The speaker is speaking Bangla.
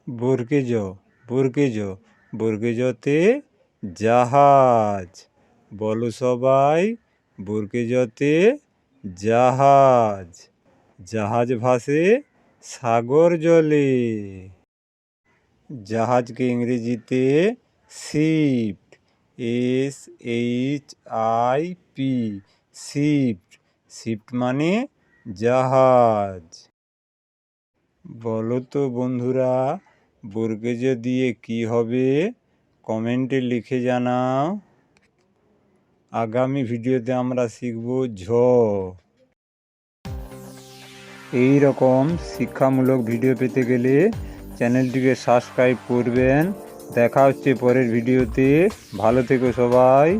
বর্গেজ বর্গেজ বর্গেজতে জাহাজ। বলো সবাই, বর্গেজতে জাহাজ। জাহাজ ভাসে সাগর জলে। জাহাজকে ইংরেজিতে শিপ, SHIP, শিপ। শিপ মানে জাহাজ। বলো তো বন্ধুরা, বর্গেজ দিয়ে কি হবে? কমেন্টে লিখে জানাও। আগামী ভিডিওতে আমরা শিখব ঝ। এই রকম শিক্ষামূলক ভিডিও পেতে গেলে চ্যানেলটিকে সাবস্ক্রাইব করবেন। দেখা হচ্ছে পরের ভিডিওতে। ভালো থেকো সবাই।